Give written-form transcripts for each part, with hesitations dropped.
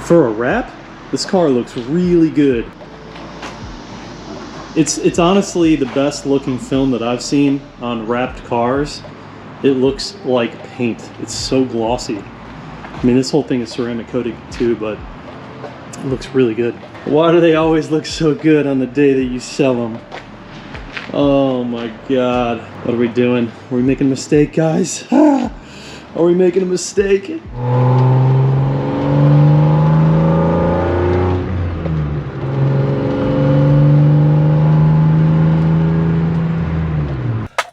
For a wrap, this car looks really good. It's honestly the best looking film that I've seen on wrapped cars. It looks like paint. It's so glossy. I mean, this whole thing is ceramic coated too, but it looks really good. Why do they always look so good on the day that you sell them? Oh my God. What are we doing? Are we making a mistake, guys? Are we making a mistake?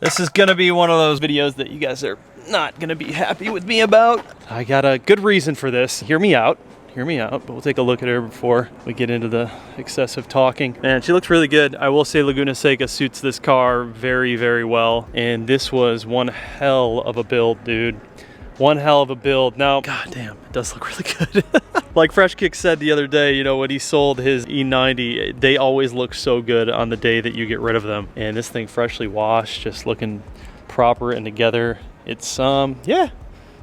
This is gonna be one of those videos that you guys are not gonna be happy with me about. I got a good reason for this. Hear me out, but we'll take a look at her before we get into the excessive talking. Man, she looks really good. I will say Laguna Seca suits this car very, very well. And this was one hell of a build, dude. One hell of a build. Now, goddamn, it does look really good. Like Fresh Kick said the other day, you know, when he sold his E90, they always look so good on the day that you get rid of them. And this thing freshly washed, just looking proper and together. It's, yeah,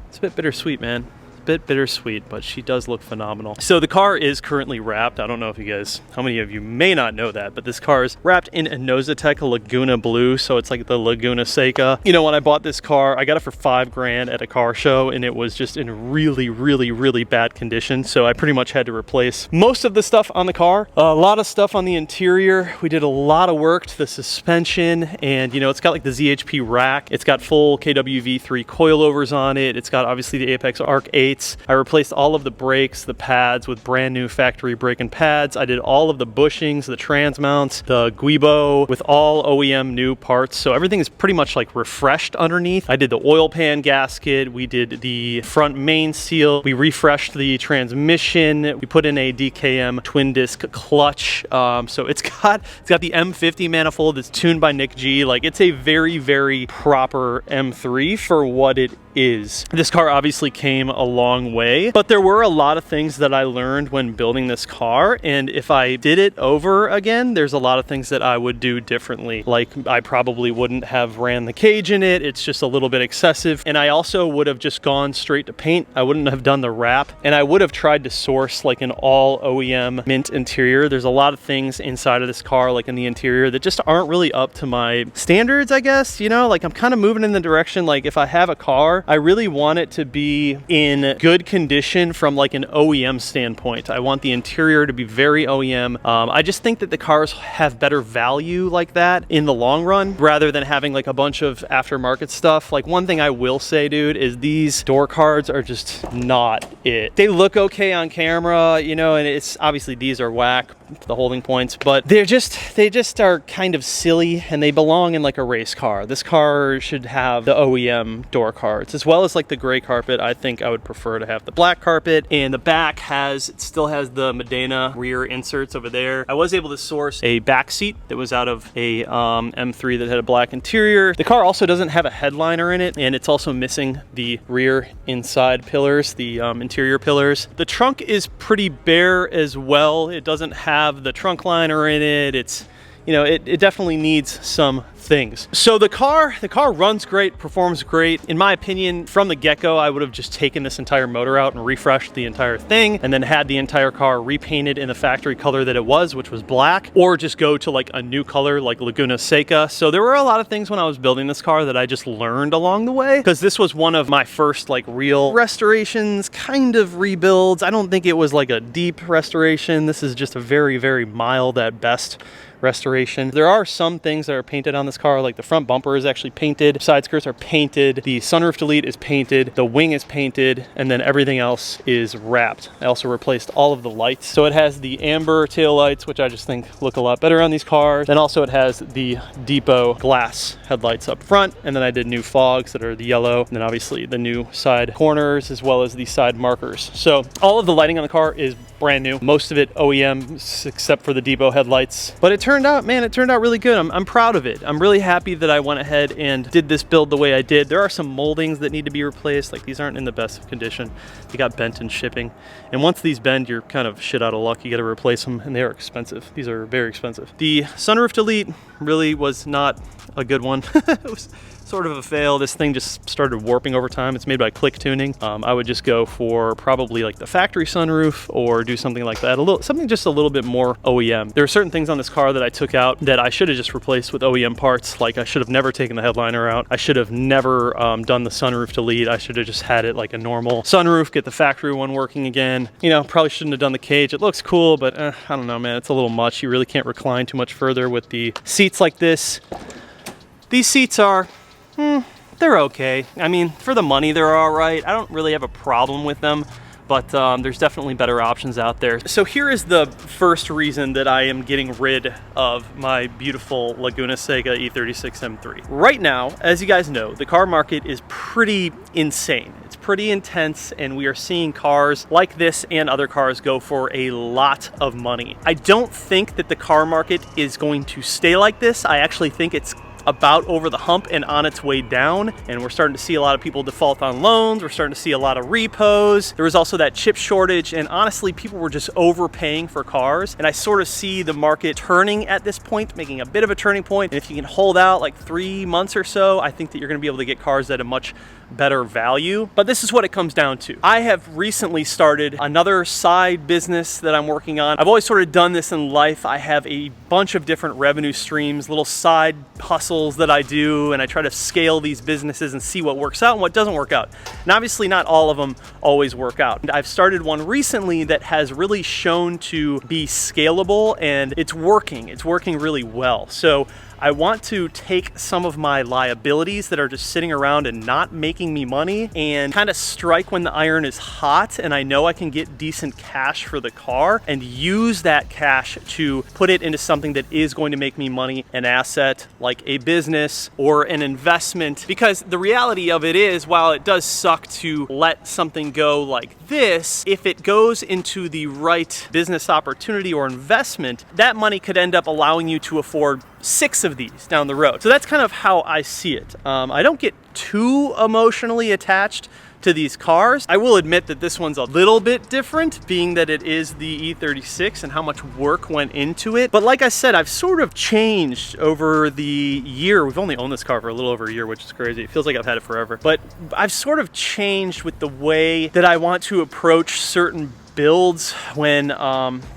it's a bit bittersweet, man. Bit bittersweet, but she does look phenomenal. So the car is currently wrapped. I don't know if you guys, how many of you may not know that, but this car is wrapped in a Nosatec Laguna Blue, so it's like the Laguna Seca. You know, when I bought this car, I got it for $5 grand at a car show, and it was just in really, really, really bad condition, so I pretty much had to replace most of the stuff on the car. A lot of stuff on the interior. We did a lot of work to the suspension, and you know, it's got like the ZHP rack. It's got full KWV3 coilovers on it. It's got obviously the Apex Arc 8. I replaced all of the brakes, the pads with brand new factory brake and pads. I did all of the bushings, the trans mounts, the Guibo with all OEM new parts. So everything is pretty much like refreshed underneath. I did the oil pan gasket. We did the front main seal. We refreshed the transmission. We put in a DKM twin disc clutch. So it's got the M50 manifold that's tuned by Nick G. Like, it's a very, very proper M3 for what it is. This car obviously came a long way, but there were a lot of things that I learned when building this car, and if I did it over again, there's a lot of things that I would do differently. Like, I probably wouldn't have ran the cage in it. It's just a little bit excessive, and I also would have just gone straight to paint. I wouldn't have done the wrap, and I would have tried to source like an all OEM mint interior. There's a lot of things inside of this car, like in the interior, that just aren't really up to my standards, I guess. You know, like, I'm kind of moving in the direction, like, if I have a car, I really want it to be in good condition from like an OEM standpoint. I want the interior to be very OEM. I just think that the cars have better value like that in the long run, rather than having like a bunch of aftermarket stuff. Like, one thing I will say, dude, is these door cards are just not it. They look okay on camera, you know, and it's obviously these are whack, the holding points, but they just are kind of silly, and they belong in like a race car. This car should have the OEM door cards, as well as like the gray carpet. I think I would prefer to have the black carpet, and the back still has the Medina rear inserts over there. I was able to source a back seat that was out of a M3 that had a black interior. The car also doesn't have a headliner in it, and it's also missing the rear inside pillars, the interior pillars. The trunk is pretty bare as well. It doesn't have the trunk liner in it. It's, you know, it definitely needs some things. So the car runs great, performs great. In my opinion, from the get-go, I would have just taken this entire motor out and refreshed the entire thing, and then had the entire car repainted in the factory color that it was, which was black, or just go to like a new color like Laguna Seca. So there were a lot of things when I was building this car that I just learned along the way, because this was one of my first like real restorations, kind of rebuilds. I don't think it was like a deep restoration. This is just a very, very mild at best restoration. There are some things that are painted on this this car. Like the front bumper is actually painted, side skirts are painted, the sunroof delete is painted, the wing is painted, and then everything else is wrapped. I also replaced all of the lights. So it has the amber tail lights, which I just think look a lot better on these cars. Then also it has the depot glass headlights up front, and then I did new fogs that are the yellow, and then obviously the new side corners as well as the side markers. So all of the lighting on the car is brand new. Most of it OEM except for the depot headlights. But it turned out, man, it turned out really good. I'm proud of it. I'm really happy that I went ahead and did this build the way I did. There are some moldings that need to be replaced. Like these aren't in the best of condition. They got bent in shipping. And once these bend, you're kind of shit out of luck. You got to replace them, and they are expensive. These are very expensive. The sunroof delete really was not a good one. It was sort of a fail. This thing just started warping over time. It's made by Click Tuning. I would just go for probably like the factory sunroof or do something like that. Something just a little bit more OEM. There are certain things on this car that I took out that I should have just replaced with OEM parts. Like I should have never taken the headliner out. I should have never done the sunroof delete. I should have just had it like a normal sunroof, get the factory one working again. You know, probably shouldn't have done the cage. It looks cool, but I don't know, man. It's a little much. You really can't recline too much further with the seats like this. These seats are they're okay. I mean, for the money, they're all right. I don't really have a problem with them, but there's definitely better options out there. So here is the first reason that I am getting rid of my beautiful Laguna Seca E36 M3. Right now, as you guys know, the car market is pretty insane. It's pretty intense, and we are seeing cars like this and other cars go for a lot of money. I don't think that the car market is going to stay like this. I actually think it's about over the hump and on its way down, and we're starting to see a lot of people default on loans. We're starting to see a lot of repos. There was also that chip shortage, and honestly, people were just overpaying for cars, and I sort of see the market turning at this point, making a bit of a turning point. And if you can hold out like 3 months or so, I think that you're going to be able to get cars at a much better value. But this is what it comes down to. I have recently started another side business that I'm working on. I've always sort of done this in life. I have a bunch of different revenue streams, little side hustles that I do, and I try to scale these businesses and see what works out and what doesn't work out. And obviously not all of them always work out. And I've started one recently that has really shown to be scalable, and it's working. It's working really well. So I want to take some of my liabilities that are just sitting around and not making me money and kind of strike when the iron is hot and I know I can get decent cash for the car, and use that cash to put it into something that is going to make me money, an asset like a business or an investment. Because the reality of it is, while it does suck to let something go like this, if it goes into the right business opportunity or investment, that money could end up allowing you to afford 6 of these down the road. So that's kind of how I see it. I don't get too emotionally attached to these cars. I will admit that this one's a little bit different, being that it is the E36 and how much work went into it. But like I said, I've sort of changed over the year. We've only owned this car for a little over a year, which is crazy. It feels like I've had it forever. But I've sort of changed with the way that I want to approach certain builds when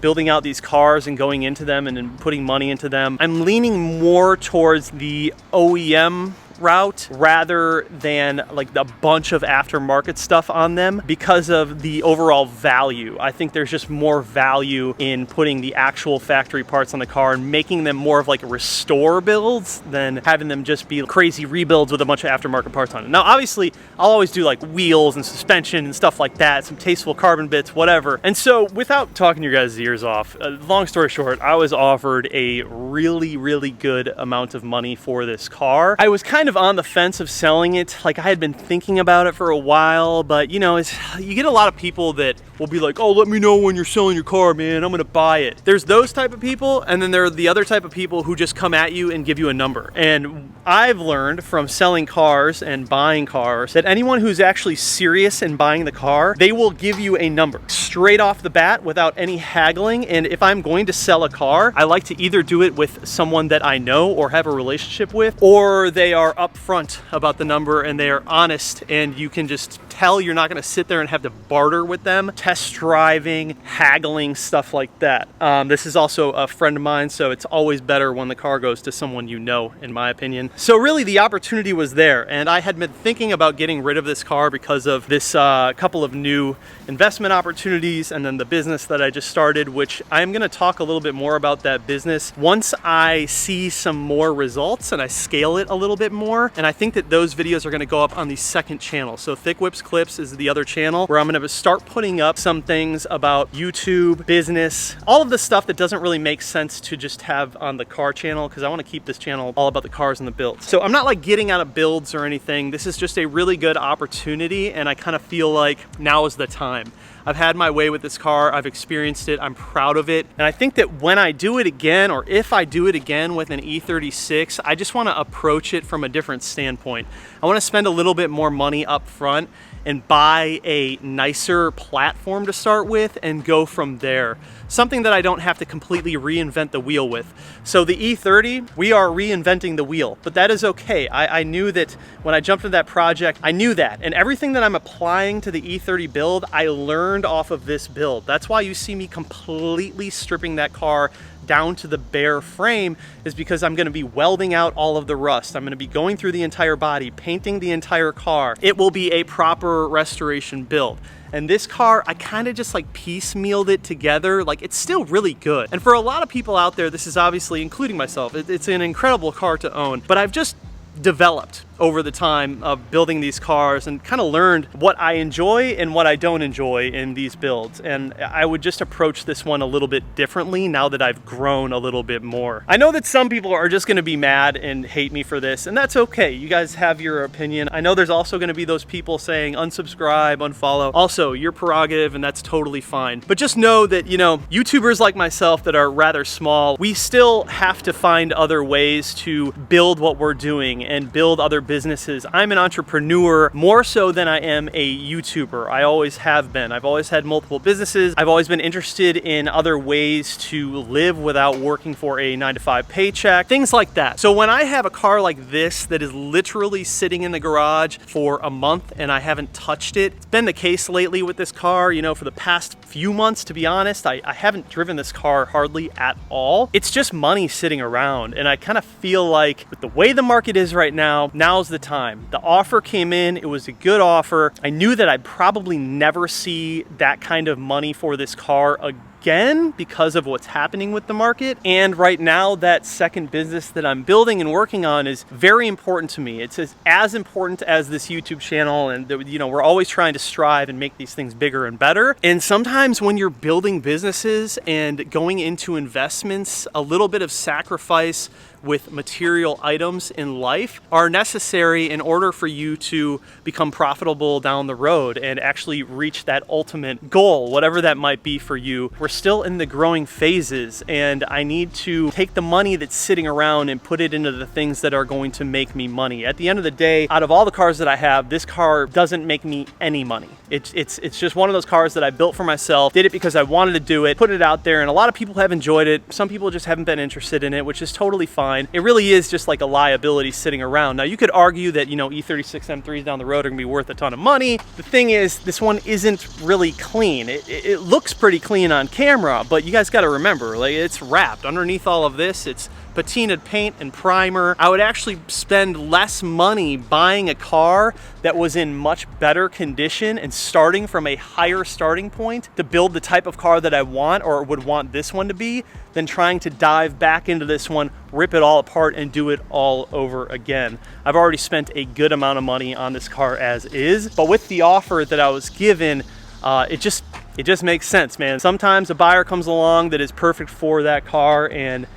building out these cars and going into them and then putting money into them. I'm leaning more towards the OEM route rather than like the bunch of aftermarket stuff on them, because of the overall value. I think there's just more value in putting the actual factory parts on the car and making them more of like restore builds than having them just be crazy rebuilds with a bunch of aftermarket parts on it. Now, obviously, I'll always do like wheels and suspension and stuff like that, some tasteful carbon bits, whatever. And so, without talking your guys' ears off, long story short, I was offered a really, really good amount of money for this car. I was kind of on the fence of selling it. Like, I had been thinking about it for a while, but you know, you get a lot of people that will be like, oh, let me know when you're selling your car, man, I'm gonna buy it. There's those type of people, and then there are the other type of people who just come at you and give you a number. And I've learned from selling cars and buying cars that anyone who's actually serious in buying the car, they will give you a number straight off the bat without any haggling. And if I'm going to sell a car, I like to either do it with someone that I know or have a relationship with, or they are upfront about the number and they are honest, and you can just tell you're not going to sit there and have to barter with them. Test driving, haggling, stuff like that. This is also a friend of mine, so it's always better when the car goes to someone you know, in my opinion. So really the opportunity was there, and I had been thinking about getting rid of this car because of this couple of new investment opportunities and then the business that I just started, which I'm going to talk a little bit more about that business once I see some more results and I scale it a little bit more. And I think that those videos are going to go up on the second channel. So Thic Whips Clips is the other channel where I'm going to start putting up some things about YouTube, business, all of the stuff that doesn't really make sense to just have on the car channel, because I want to keep this channel all about the cars and the builds. So I'm not like getting out of builds or anything. This is just a really good opportunity, and I kind of feel like now is the time. I've had my way with this car, I've experienced it, I'm proud of it. And I think that when I do it again, or if I do it again with an E36, I just want to approach it from a different standpoint. I want to spend a little bit more money up front and buy a nicer platform to start with and go from there. Something that I don't have to completely reinvent the wheel with. So the E30, we are reinventing the wheel, but that is okay. I knew that when I jumped into that project, I knew that. And everything that I'm applying to the E30 build, I learned off of this build. That's why you see me completely stripping that car down to the bare frame, is because I'm going to be welding out all of the rust. I'm going to be going through the entire body, painting the entire car. It will be a proper restoration build. And this car, I kind of just like piecemealed it together. Like, it's still really good. And for a lot of people out there, this is obviously, including myself, it's an incredible car to own. But I've just developed over the time of building these cars and kind of learned what I enjoy and what I don't enjoy in these builds. And I would just approach this one a little bit differently now that I've grown a little bit more. I know that some people are just going to be mad and hate me for this, and that's okay. You guys have your opinion. I know there's also going to be those people saying unsubscribe, unfollow. Also, your prerogative, and that's totally fine. But just know that, you know, YouTubers like myself that are rather small, we still have to find other ways to build what we're doing and build other businesses. I'm an entrepreneur more so than I am a YouTuber. I always have been. I've always had multiple businesses. I've always been interested in other ways to live without working for a 9-to-5 paycheck, things like that. So when I have a car like this that is literally sitting in the garage for a month and I haven't touched it, it's been the case lately with this car, you know, for the past few months, to be honest. I haven't driven this car hardly at all. It's just money sitting around, and I kind of feel like with the way the market is right now, now's the time. The offer came in, it was a good offer. I knew that I'd probably never see that kind of money for this car again because of what's happening with the market. And right now, that second business that I'm building and working on is very important to me. It's as important as this YouTube channel, and you know, we're always trying to strive and make these things bigger and better. And sometimes when you're building businesses and going into investments, a little bit of sacrifice with material items in life are necessary in order for you to become profitable down the road and actually reach that ultimate goal, whatever that might be for you. We're still in the growing phases, and I need to take the money that's sitting around and put it into the things that are going to make me money. At the end of the day, out of all the cars that I have, this car doesn't make me any money. It's just one of those cars that I built for myself, did it because I wanted to do it, put it out there, and a lot of people have enjoyed it. Some people just haven't been interested in it, which is totally fine. It really is just like a liability sitting around. Now, you could argue that, you know, E36 M3s down the road are gonna be worth a ton of money. The thing is, this one isn't really clean. It looks pretty clean on camera, but you guys gotta remember, like, it's wrapped. Underneath all of this, it's patinaed paint and primer. I would actually spend less money buying a car that was in much better condition and starting from a higher starting point to build the type of car that I want or would want this one to be, than trying to dive back into this one, rip it all apart, and do it all over again. I've already spent a good amount of money on this car as is, but with the offer that I was given, it just makes sense, man. Sometimes a buyer comes along that is perfect for that car, and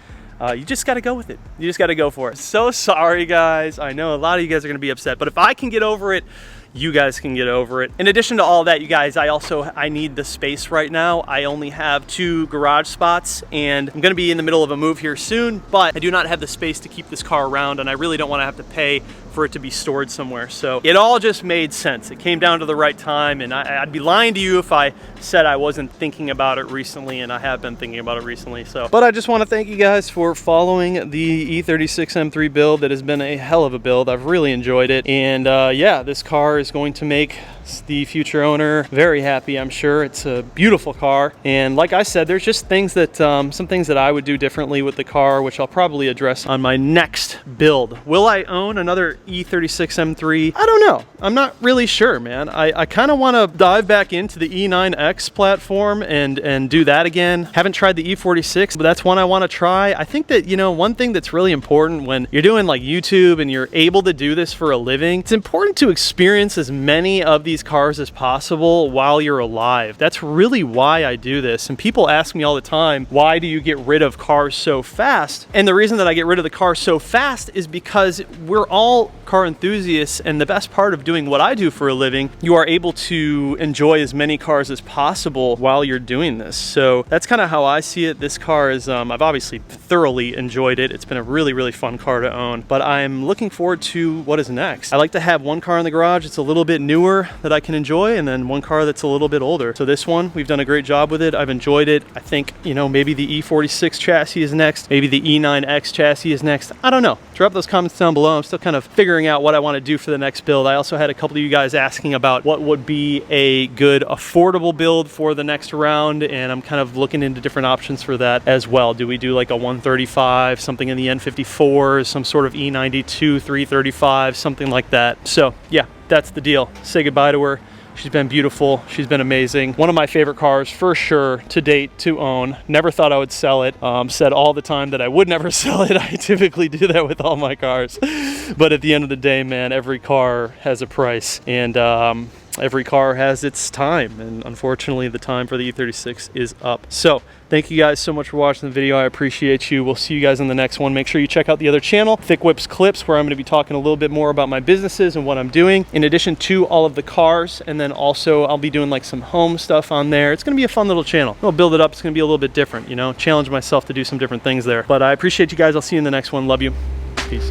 you just got to go with it. You just got to go for it. So sorry, guys. I know a lot of you guys are going to be upset, but if I can get over it, you guys can get over it. In addition to all that, you guys, I need the space right now. I only have 2 garage spots, and I'm gonna be in the middle of a move here soon, but I do not have the space to keep this car around, and I really don't wanna have to pay for it to be stored somewhere. So it all just made sense. It came down to the right time, and I'd be lying to you if I said I wasn't thinking about it recently, and I have been thinking about it recently. So, but I just want to thank you guys for following the E36 M3 build. That has been a hell of a build. I've really enjoyed it, and yeah, this car is going to make the future owner very happy, I'm sure. It's a beautiful car, and like I said, there's just things that some things that I would do differently with the car, which I'll probably address on my next build. Will I own another E36 M3? I don't know. I'm not really sure, man. I kind of want to dive back into the E9X platform and do that again. Haven't tried the E46, but that's one I want to try. I think that, you know, one thing that's really important when you're doing like YouTube and you're able to do this for a living, it's important to experience as many of these cars as possible while you're alive. That's really why I do this. And people ask me all the time, why do you get rid of cars so fast? And the reason that I get rid of the car so fast is because we're all car enthusiasts, and the best part of doing what I do for a living, you are able to enjoy as many cars as possible while you're doing this. So that's kind of how I see it. This car is, I've obviously thoroughly enjoyed it. It's been a really, really fun car to own, but I'm looking forward to what is next. I like to have one car in the garage that's a little bit newer that I can enjoy, and then one car that's a little bit older. So this one, we've done a great job with it. I've enjoyed it. I think, you know, maybe the E46 chassis is next. Maybe the E9X chassis is next. I don't know. Drop those comments down below. I'm still kind of figuring out what I want to do for the next build. I also had a couple of you guys asking about what would be a good affordable build for the next round, and I'm kind of looking into different options for that as well. Do we do like a 135, something in the N54s, some sort of E92 335, something like that? So yeah, that's the deal. Say goodbye to her. She's been beautiful. She's been amazing. One of my favorite cars for sure to date, to own. Never thought I would sell it. Said all the time that I would never sell it. I typically do that with all my cars. But at the end of the day, man, every car has a price, and every car has its time, and unfortunately the time for the E36 is up. So thank you guys so much for watching the video. I appreciate you. We'll see you guys in the next one. Make sure you check out the other channel, Thic Whips Clips, where I'm going to be talking a little bit more about my businesses and what I'm doing, in addition to all of the cars. And then also I'll be doing like some home stuff on there. It's going to be a fun little channel. I'll build it up. It's going to be a little bit different, you know, challenge myself to do some different things there. But I appreciate you guys. I'll see you in the next one. Love you. Peace.